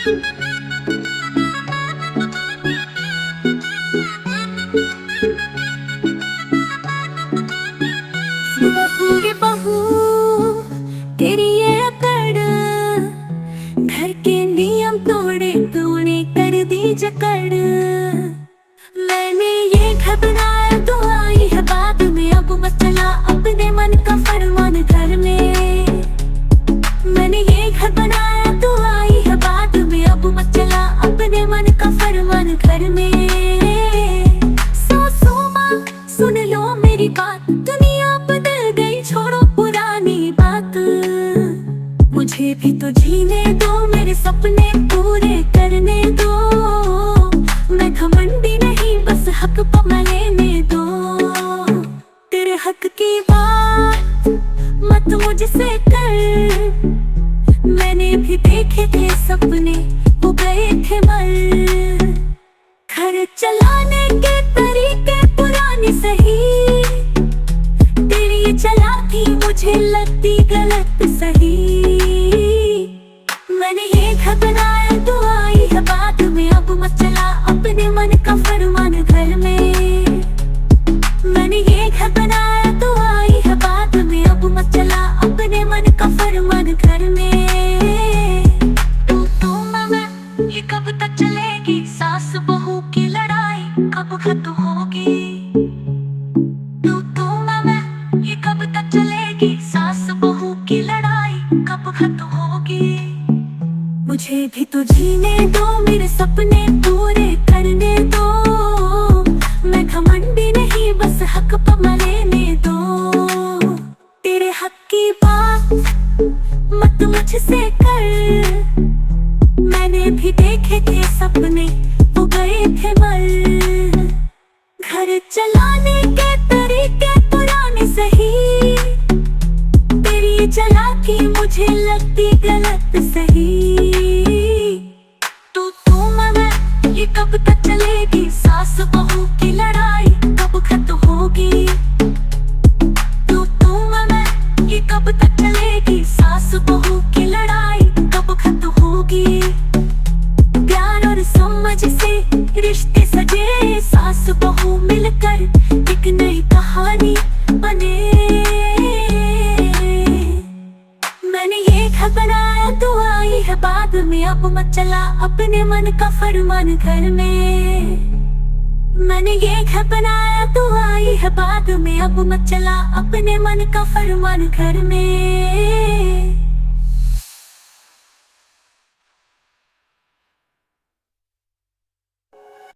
पूरी बहू तेरी ये अकड़, घर के नियम तोड़े तूने कर दी जकड़। मैंने ये घर बनाया तो आई है बाद में, अब मत चला अपने मन का फरमान घर में। मैंने ये घर बनाया तो आई है बाद में, अब मत चला अपने मन का फरमान घर में। सासू माँ सुन लो मेरी बात, दुनिया बदल गई छोड़ो पुरानी बात। मुझे भी तो जीने दो, मेरे सपने पूरे करने दो। मैं घमंडी नहीं, बस हक पा लेने दो। तेरे हक की बात मत मुझसे कर, मैंने भी देखे थे सपने हो गए थे मर। घर चलाने के तरीके पुराने सही, तेरी ये चालाकी मुझे लगती गलत सही। मैंने ये घर बनाया तो आई है बाद में, अब मत चला अपने मन का फरमान घर में। मैंने ये घर बनाया तो आई है बाद में, अब मत चला अपने मन का फरमान घर में। तू मैं ये कब तक चलेगी, सास बहू की लड़ाई कब खत्म होगी। तू मैं ये कब तक चलेगी, सास बहू की लड़ाई कब खत्म होगी। मुझे भी तो जीने दो, मेरे सपने पूरे करने दो। मैं घमंडी नहीं, बस हक पा लेने दो। तेरे हक की बात मत मुझसे कर, मैंने भी देखे थे सपने हो गए थे मर। घर चलाने के तरीके पुराने सही, तेरी ये चालाकी मुझे लगती गलत सही। मैं ये कब तक चलेगी, सास बहू की लड़ाई कब खत्म होगी। मैं ये कब तक चलेगी, सास बहू की लड़ाई कब खत्म होगी। प्यार और समझ से रिश्ते सजे, सास बहू मिलकर एक नई कहानी बने। मैंने ये घर बनाया तो आई है बाद में, अब मत चला अपने मन का फरमान घर में। मैंने ये घर बनाया तो आई है बाद में, अब मत चला अपने मन का फरमान घर में।